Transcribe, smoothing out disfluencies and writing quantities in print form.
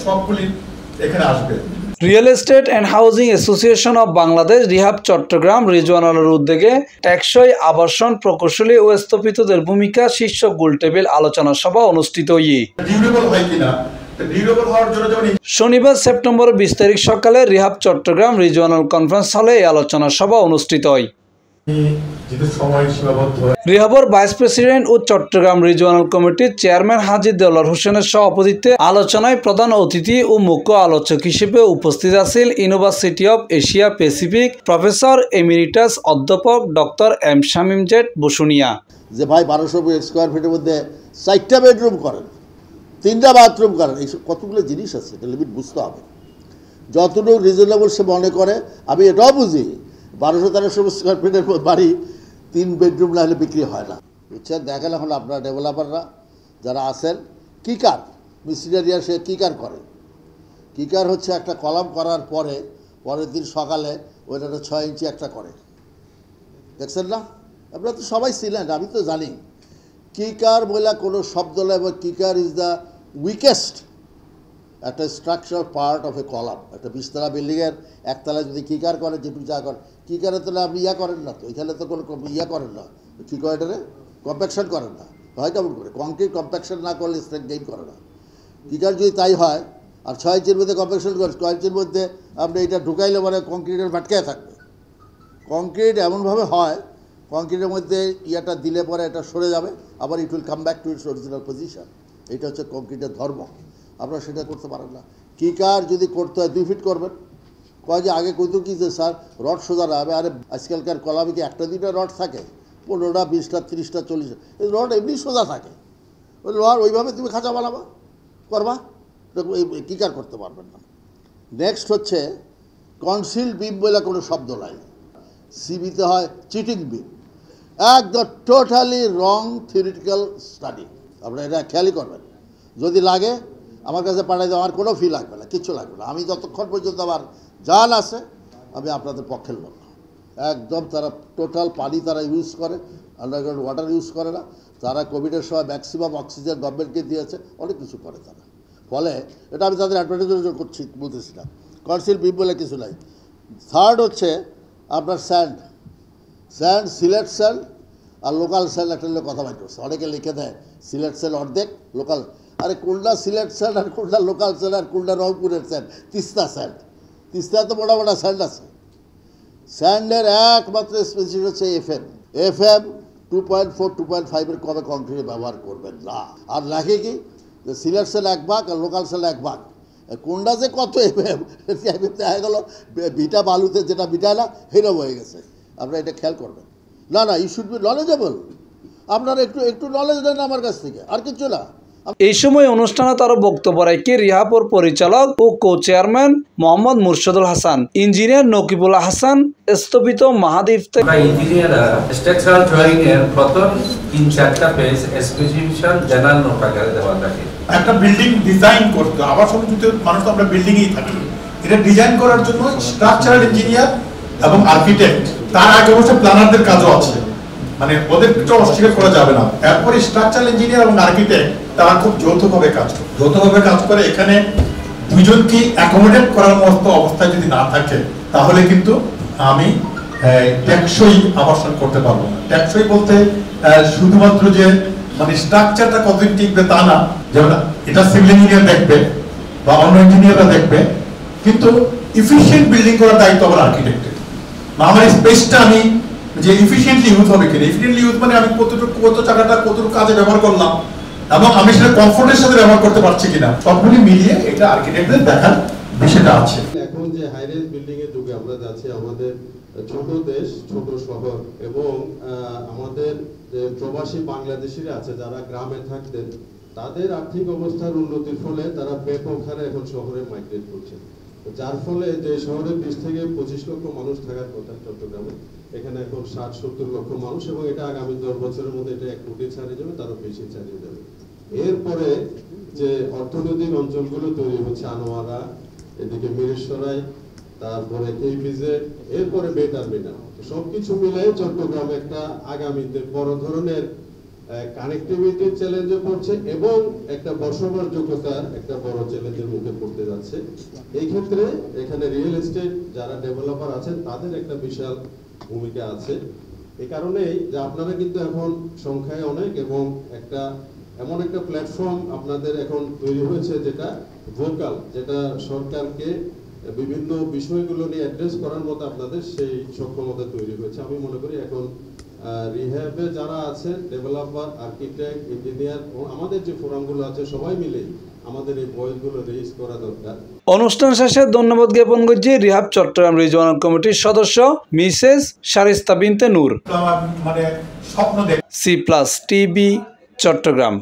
সবগুলি এখানে আসবে। Real estate and housing association of Bangladesh REHAB Chattogram রিজওয়ানালের উদ্যোগে টেকসই আবাসন প্রকৌশলী ও স্থপতিদের ভূমিকা শীর্ষক গোলটেবিল আলোচনা সভা অনুষ্ঠিত শনিবার সেপ্টেম্বর 20 তারিখ সকালে রিহাব চট্টগ্রাম রিজওয়ানাল কনফারেন্স হলে এই আলোচনা সভা অনুষ্ঠিত হয়। রিহাবর ভাইস প্রেসিডেন্ট ও চট্টগ্রাম রিজওয়ানাল কমিটির চেয়ারম্যান হাজী দেওলার হোসেনের সভাপতিত্বে আলোচনায় প্রধান অতিথি ও মুখ্য আলোচক হিসেবে উপস্থিত আছেন university of Asia Pacific professor emeritus অধ্যাপক doctor M Shamim Z Bosunia. যে ভাই 1200 স্কোয়ার ফিটের মধ্যে 4টা বেডরুম করেন, 3টা বাথরুম করেন, এই কতগুলো জিনিস আছে, এটা লিমিট বুঝতে হবে। যতটুকু রিজনেবল সে মনে করে, আমি এটাও বুঝি 1200-1300 স্কোয়ার ফিটের বাড়ি 3 বেডরুম না হলে বিক্রি হয় না, বুঝছেন। দেখেন এখন আপনারা ডেভেলপাররা যারা আছেন, কিকার মিস্ত্রিরা সে কিকার করে। কিকার হচ্ছে একটা কলাম করার পরে পরের দিন সকালে ওইটা 6 ইঞ্চি একটা করে, দেখছেন না? আপনারা তো সবাই ছিলেন, আমি তো জানি। কিকার বলে কোনো শব্দ নয়, এবং কিকার ইজ দ্য উইকেস্ট একটা structural part of A column. একটা 20তলা বিল্ডিংয়ের একতলায় যদি কিকার করে, যেটুকু যা করেন, কিকারের তো আপনি ইয়া করেন না, তো এখানে তো কোনো ইয়া করেন না, কী করে এটারে কম্প্যাকশন করেন না, হয় কেমন করে? কংক্রিট কম্প্যাকশন না করলে স্ট্রেংথ গেইন করে না। কিকার যদি তাই হয়, আর 6 ইঞ্চির মধ্যে কম্প্যাকশন করে 6 ইঞ্চির মধ্যে আপনি এটা ঢুকাইলে মানে কংক্রিটের ভাটকায় থাকবে। কংক্রিট এমনভাবে হয়, কংক্রিটের মধ্যে ইয়াটা দিলে পরে এটা সরে যাবে, আবার it will come back to its original position. এটা হচ্ছে কংক্রিটের ধর্ম। আপনারা সেটা করতে পারেন না। কিকার যদি করতে হয় 2 ফিট করবেন। কয় যে আগে কইতো কি যে স্যার রড সোজা না হবে, আরে আজকালকার কলামে কি 1টা-2টা রড থাকে? 15টা 20টা 30টা 40টা এই রড এমনি সোজা থাকে। ওই রড ওইভাবে তুমি খাঁচা বানাবা করবা, কিকার করতে পারবেন না। নেক্সট হচ্ছে কনসিল্ড বিম বলে কোনো শব্দ নাই। সিবিতে হয় চিটিং বিম, একদম টোটালি রং থিওরিটিক্যাল স্টাডি। আপনারা এটা খেয়ালই করবেন। যদি লাগে আমার কাছে পাঠাই দেওয়া, আমার কোনো ফি লাগবে না, কিচ্ছু লাগবে না। আমি যতক্ষণ পর্যন্ত আমার জান আছে, আমি আপনাদের পক্ষের লোক। একদম তারা টোটাল পানি তারা ইউজ করে, আন্ডারগ্রাউন্ড ওয়াটার ইউজ করে না। তারা কোভিডের সময় ম্যাক্সিমাম অক্সিজেন গভর্নমেন্টকে দিয়েছে, অনেক কিছু করে তারা। ফলে এটা আমি তাদের অ্যাডভার্টাইজের করছি, বলতেছি না। কনসিল বিম বলে কিছু নাই। থার্ড হচ্ছে আপনার স্যান্ড, সিলেট স্যান্ড আর লোকাল স্যান্ড একটা কথা বাইর করছে। অনেকে লিখে দেয় সিলেট স্যান্ড অর্ধেক, লোকাল। আরে কোনটা সিলেট স্যান্ড আর কোনটা লোকাল স্যান্ড আর কোনটা রংপুরের স্যান্ড? তিস্তা স্যান্ড। তিস্তায় তো বড় বড় স্যান্ড আছে। স্যান্ডের একমাত্র স্পেসিফিক হচ্ছে এফএম 2.4-2.5 কবে কংক্রিট ব্যবহার করবেন না। আর লাগে কি যে সিলেট স্যান্ড 1 ভাগ আর লোকাল স্যান্ড 1 ভাগ। কোনটা যে কত এফএম দেখা গেল বিটা বালুতে যেটা বিটা না হেরম হয়ে গেছে। আপনারা এটা খেয়াল করবেন। না ইউ শুড বি নলেজেবল। আপনারা একটু নলেজ দেন আমার কাছ থেকে, আর কিছু না। এই সময় অনুষ্ঠানে তার বক্তব্য রাখে রিহাবর পরিচালক ও co chairman Mohammad Murshidul Hasan, engineer Nakibul Hasan, স্থপতি মাহাদীপ। ইঞ্জিনিয়াররা স্ট্রাকচারাল ড্রয়িং এর প্রথম 3-4টা পেজ স্পেসিফিকেশন জেনারেল নোট আকারে দেওয়া থাকে। একটা বিল্ডিং ডিজাইন করতে আবার সমিতিতে মানুষ তো আমরা বিল্ডিংয়েই থাকি, এটা ডিজাইন করার জন্য স্ট্রাকচারাল ইঞ্জিনিয়ার এবং আর্কিটেক্ট, তার আগে অবশ্য প্ল্যানারদের কাজও আছে, মানে ওদেরটা অস্বীকার করা যাবে না। এরপরে স্ট্রাকচারাল ইঞ্জিনিয়ার এবং আর্কিটেক্ট তারা খুব যৌথভাবে কাজ করে। এখানে দুইজনকে অ্যাকোমোডেট করার মতো অবস্থায় যদি না থাকে, তাহলে কিন্তু আমি টেকসই আবাসন করতে পারবো না। টেকসই বলতে শুধুমাত্র যে মানে স্ট্রাকচারটা কতদিন টিকবে তা না, যেমন এটা সিভিল ইঞ্জিনিয়ার দেখবে বা অন্য ইঞ্জিনিয়াররা দেখবে, কিন্তু ইফিশিয়েন্ট বিল্ডিং করার দায়িত্ব আমার আর্কিটেক্টের। আমার স্পেসটা আমি যে ইফিশিয়েন্টলি ইউজ হবে কিনা, ইফিশিয়েন্টলি ইউজ মানে আমি কত জায়গাটা কতটুকু কাজে ব্যবহার করলাম এবং আমি সেটা কমফোর্টের সাথে ব্যবহার করতে পারছি কিনা, সবগুলি মিলিয়ে এটা আর্কিটেক্টদের দেখার বিষয়টা আছে। এখন যে হাইরাইজ বিল্ডিং এর যুগে আমরা যাচ্ছি, আমাদের ছোট দেশ, ছোট শহর এবং আমাদের যে প্রবাসী বাংলাদেশিরা আছে যারা গ্রামে থাকতেন, তাদের আর্থিক অবস্থার উন্নতির ফলে তারা ব্যাপক হারে এখন শহরে মাইগ্রেট করছে। যার ফলে যে শহরে 20 থেকে 25 লক্ষ মানুষ থাকার কথা চট্টগ্রামে, এখানে এখন 60-70 লক্ষ মানুষ, এবং এটা আগামী 10 বছরের মধ্যে এটা 1 কোটি ছাড়িয়ে যাবে, তারও বেশি ছাড়িয়ে যাবে। এরপরে যে অর্থনৈতিক অঞ্চলগুলো তৈরি হচ্ছে, আনোয়ারা, এদিকে মিরেশ্বরাই, তারপরে কেপিজে, এরপরে বে টার্মিনাল, সবকিছু মিলে চট্টগ্রাম একটা আগামীতে বড় ধরনের কানেক্টিভিটির চ্যালেঞ্জে পড়ছে এবং একটা বসবাসযোগ্যতার একটা বড় চ্যালেঞ্জের মুখে পড়তে যাচ্ছে। এই ক্ষেত্রে এখানে রিয়েল এস্টেট যারা ডেভেলপার আছেন তাদের একটা বিশাল ভূমিকা আছে। এই কারণেই যে আপনারা কিন্তু এখন সংখ্যায় অনেক এবং একটা এমন একটা প্ল্যাটফর্ম আপনাদের এখন তৈরি হয়েছে যেটা ভোকাল, যেটা সরকারকে বিভিন্ন বিষয়গুলো নিয়ে অ্যাড্রেস করার মতো আপনাদের সেই সক্ষমতা তৈরি হয়েছে। আমি মনে করি এখন রিহ্যাবে যারা আছেন ডেভেলপার, আর্কিটেক্ট, ইঞ্জিনিয়ার ও আমাদের যে ফোরামগুলো আছে সবাই মিলে আমাদের এই ভয়েসগুলো রেইজ করা দরকার। অনুষ্ঠান শেষে ধন্যবাদ জ্ঞাপন করছি রিহাব চট্টগ্রাম রিজিওনাল কমিটির সদস্য মিসেস শারিস্তা বিনতে নূর। মানে স্বপ্ন দেখ C+ TV চট্টগ্রাম।